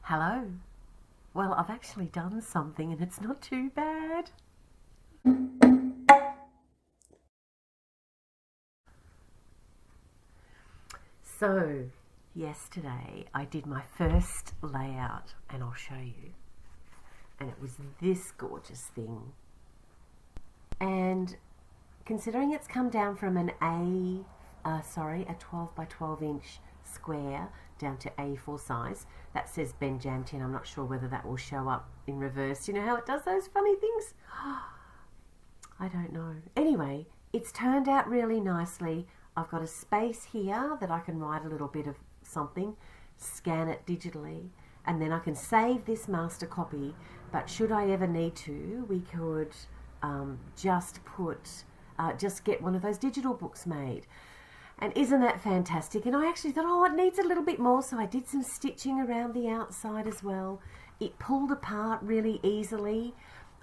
Hello. Well, I've actually done something and it's not too bad. So, yesterday I did my first layout and I'll show you. And it was this gorgeous thing. And considering it's come down from an a 12 by 12 inch square down to A4 size. That says Ben Jamtin. I'm not sure whether that will show up in reverse. You know how it does those funny things? I don't know. Anyway, it's turned out really nicely. I've got a space here that I can write a little bit of something, scan it digitally, and then I can save this master copy. But should I ever need to, we could just get one of those digital books made. And isn't that fantastic? And I actually thought, oh, it needs a little bit more, so I did some stitching around the outside as well. It pulled apart really easily.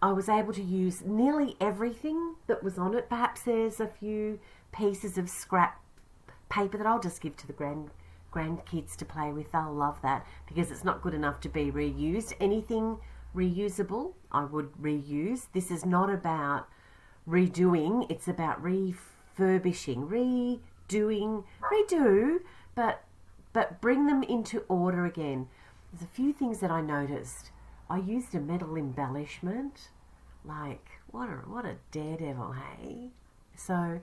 I was able to use nearly everything that was on it. Perhaps there's a few pieces of scrap paper that I'll just give to the grandkids to play with. They'll love that because it's not good enough to be reused. Anything reusable, I would reuse. This is not about redoing, it's about refurbishing, redo, but bring them into order again. There's a few things that I noticed. I used a metal embellishment. Like, what a daredevil, hey? So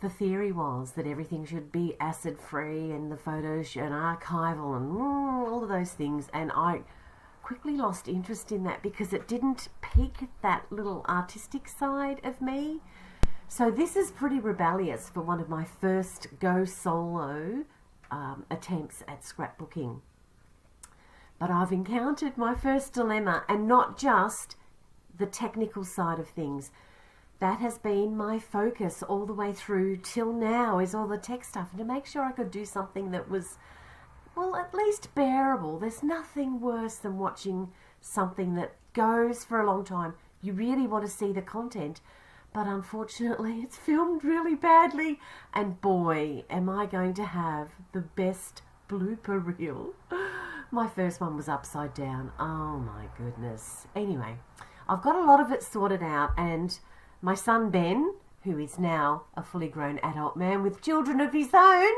the theory was that everything should be acid free and the photos and archival and all of those things, and I quickly lost interest in that because it didn't pique that little artistic side of me. So this is pretty rebellious for one of my first go solo attempts at scrapbooking. But I've encountered my first dilemma, and not just the technical side of things. That has been my focus all the way through till now, is all the tech stuff, and to make sure I could do something that was, well, at least bearable. There's nothing worse than watching something that goes for a long time. You really want to see the content, but unfortunately it's filmed really badly, and boy, am I going to have the best blooper reel. My first one was upside down. Oh my goodness. Anyway, I've got a lot of it sorted out, and my son Ben, who is now a fully grown adult man with children of his own,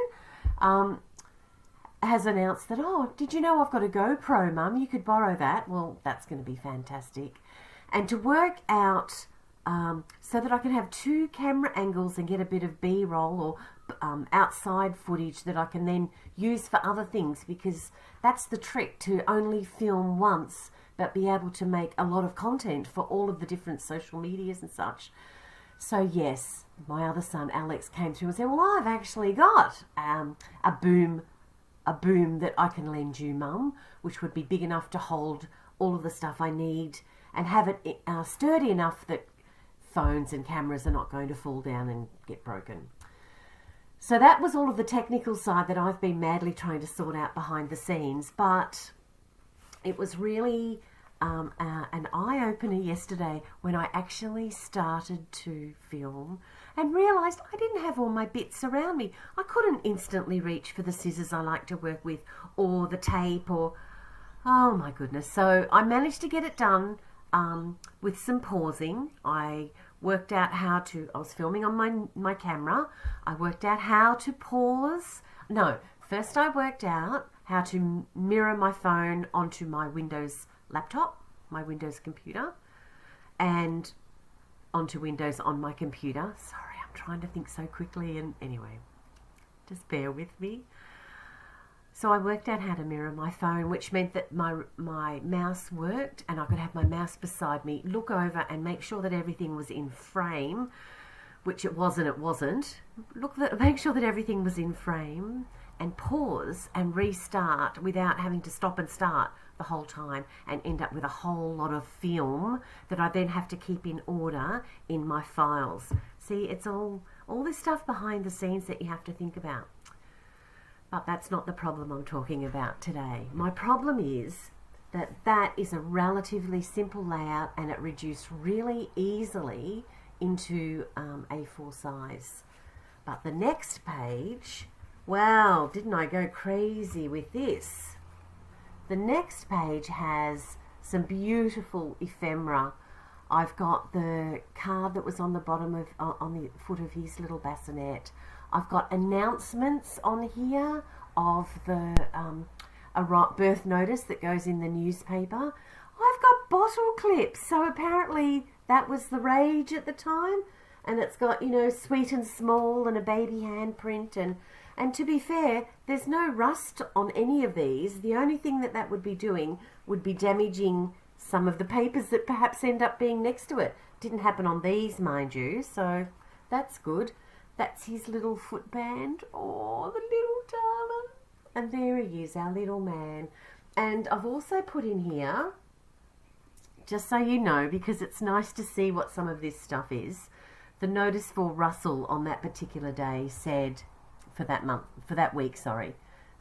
has announced that, oh, did you know I've got a GoPro, Mum? You could borrow that. Well, that's going to be fantastic. And to work out so that I can have two camera angles and get a bit of B-roll or outside footage that I can then use for other things, because that's the trick, to only film once but be able to make a lot of content for all of the different social medias and such. So yes, my other son Alex came through and said, well, I've actually got a boom that I can lend you, Mum, which would be big enough to hold all of the stuff I need and have it sturdy enough that phones and cameras are not going to fall down and get broken. So that was all of the technical side that I've been madly trying to sort out behind the scenes, but it was really an eye-opener yesterday when I actually started to film and realised I didn't have all my bits around me. I couldn't instantly reach for the scissors I like to work with, or the tape, or, oh my goodness. So I managed to get it done with some pausing. I worked out how to, I was filming on my camera, I worked out how to pause. No, first I worked out how to mirror my phone onto my Windows laptop, my Windows computer, and onto Windows on my computer. Sorry, I'm trying to think so quickly, and anyway, just bear with me. So I worked out how to mirror my phone, which meant that my mouse worked, and I could have my mouse beside me, look over and make sure that everything was in frame, which it wasn't. Make sure that everything was in frame, and pause and restart without having to stop and start the whole time and end up with a whole lot of film that I then have to keep in order in my files. See, it's all this stuff behind the scenes that you have to think about. But that's not the problem I'm talking about today. My problem is that is a relatively simple layout, and it reduced really easily into A4 size. But the next page, wow, didn't I go crazy with this? The next page has some beautiful ephemera. I've got the card that was on the bottom of, on the foot of his little bassinet. I've got announcements on here of the a birth notice that goes in the newspaper. I've got bottle clips, so apparently that was the rage at the time, and it's got, you know, sweet and small and a baby handprint, and to be fair, there's no rust on any of these. The only thing that would be doing would be damaging some of the papers that perhaps end up being next to it. Didn't happen on these, mind you, so that's good. That's his little footband. Oh, the little darling. And there he is, our little man. And I've also put in here, just so you know, because it's nice to see what some of this stuff is, the notice for Russell on that particular day said, for that week,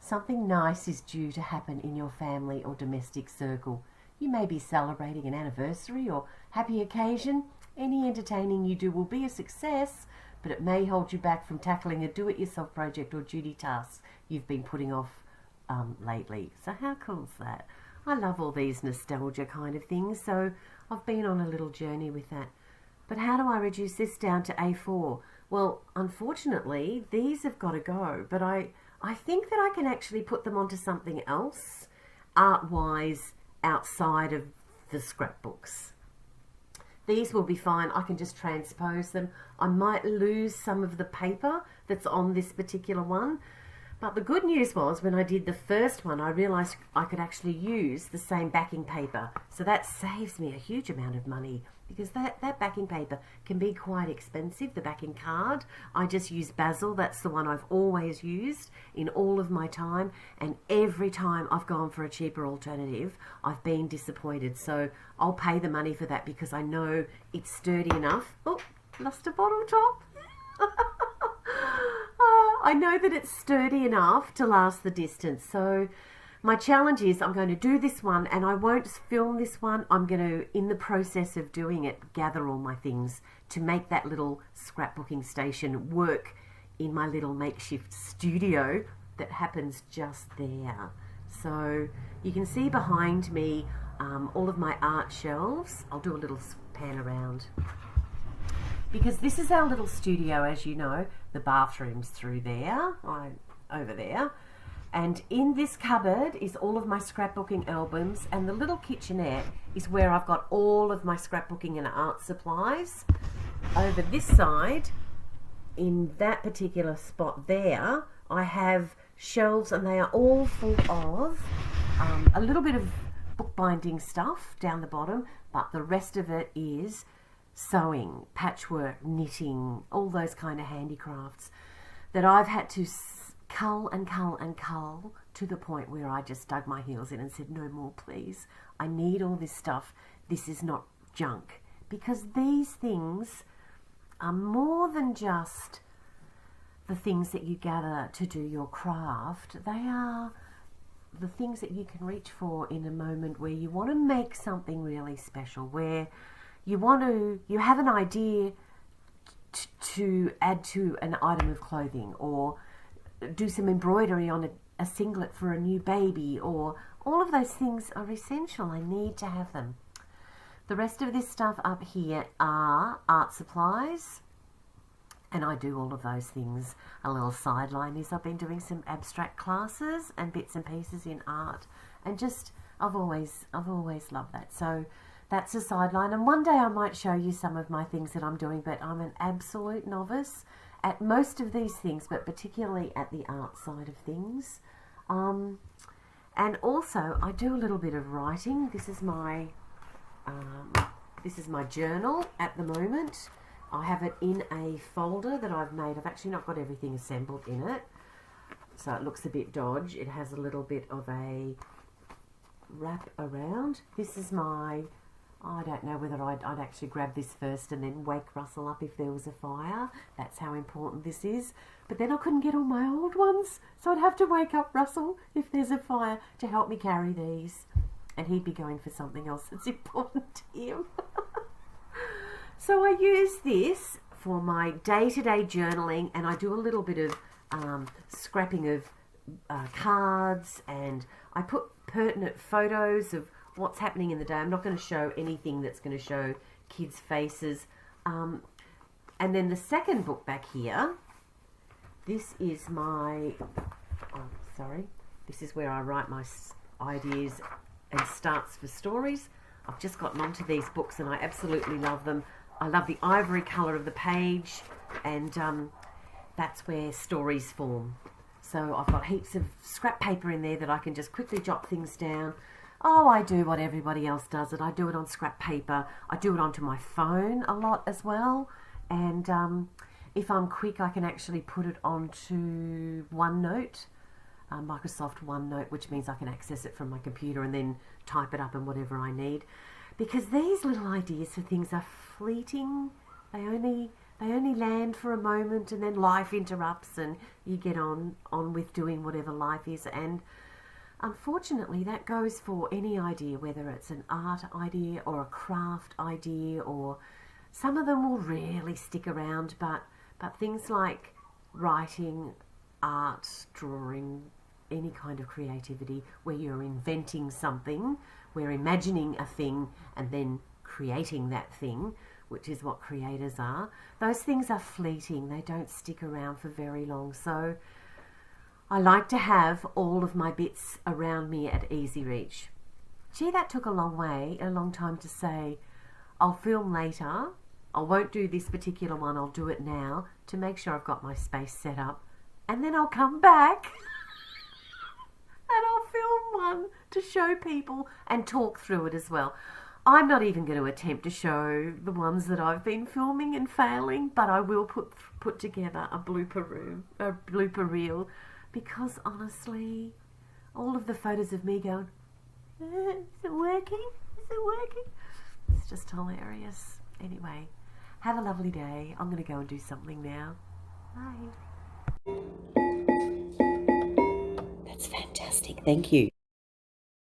something nice is due to happen in your family or domestic circle. You may be celebrating an anniversary or happy occasion. Any entertaining you do will be a success, but it may hold you back from tackling a do-it-yourself project or duty task you've been putting off lately. So how cool is that? I love all these nostalgia kind of things, so I've been on a little journey with that. But how do I reduce this down to A4? Well, unfortunately, these have got to go, but I think that I can actually put them onto something else, art-wise, outside of the scrapbooks. These will be fine. I can just transpose them. I might lose some of the paper that's on this particular one. But the good news was, when I did the first one, I realised I could actually use the same backing paper. So that saves me a huge amount of money, because that backing paper can be quite expensive, the backing card. I just use Basil. That's the one I've always used in all of my time. And every time I've gone for a cheaper alternative, I've been disappointed. So I'll pay the money for that because I know it's sturdy enough. Oh, lost a bottle top. I know that it's sturdy enough to last the distance. So my challenge is, I'm going to do this one, and I won't film this one. I'm going to, in the process of doing it, gather all my things to make that little scrapbooking station work in my little makeshift studio that happens just there. So you can see behind me all of my art shelves. I'll do a little pan around, because this is our little studio, as you know. The bathroom's through there, over there. And in this cupboard is all of my scrapbooking albums, and the little kitchenette is where I've got all of my scrapbooking and art supplies. Over this side, in that particular spot there, I have shelves, and they are all full of a little bit of bookbinding stuff down the bottom, but the rest of it is sewing, patchwork, knitting, all those kind of handicrafts that I've had to cull and cull and cull to the point where I just dug my heels in and said, no more, please. I need all this stuff. This is not junk. Because these things are more than just the things that you gather to do your craft. They are the things that you can reach for in a moment where you want to make something really special, where you have an idea to add to an item of clothing, or do some embroidery on a singlet for a new baby, or all of those things are essential. I need to have them. The rest of this stuff up here are art supplies, and I do all of those things. A little sideline is I've been doing some abstract classes and bits and pieces in art, and just I've always loved that. So that's a sideline, and one day I might show you some of my things that I'm doing, but I'm an absolute novice at most of these things, but particularly at the art side of things. And also I do a little bit of writing. This is my journal at the moment. I have it in a folder that I've made. I've actually not got everything assembled in it, so it looks a bit dodgy. It has a little bit of a wrap around. This is my, I don't know whether I'd actually grab this first and then wake Russell up if there was a fire. That's how important this is. But then I couldn't get all my old ones, so I'd have to wake up Russell if there's a fire to help me carry these. And he'd be going for something else that's important to him. So I use this for my day-to-day journaling, and I do a little bit of scrapping of cards, and I put pertinent photos of what's happening in the day. I'm not going to show anything that's going to show kids' faces. And then the second book back here, this is my, this is where I write my ideas and starts for stories. I've just gotten onto these books and I absolutely love them. I love the ivory colour of the page, and that's where stories form. So I've got heaps of scrap paper in there that I can just quickly jot things down. Oh, I do what everybody else does it. I do it on scrap paper. I do it onto my phone a lot as well. And if I'm quick, I can actually put it onto OneNote, Microsoft OneNote, which means I can access it from my computer and then type it up in whatever I need. Because these little ideas for things are fleeting. They only land for a moment, and then life interrupts and you get on with doing whatever life is. And unfortunately, that goes for any idea, whether it's an art idea or a craft idea, or some of them will really stick around, but things like writing, art, drawing, any kind of creativity where you're inventing something, we're imagining a thing and then creating that thing, which is what creators are. Those things are fleeting. They don't stick around for very long. So I like to have all of my bits around me at easy reach. Gee, that took a long time to say. I'll film later. I won't do this particular one. I'll do it now to make sure I've got my space set up. And then I'll come back and I'll film one to show people and talk through it as well. I'm not even going to attempt to show the ones that I've been filming and failing, but I will put together a blooper reel, because honestly, all of the photos of me going, is it working? Is it working? It's just hilarious. Anyway, have a lovely day. I'm going to go and do something now. Bye. That's fantastic. Thank you.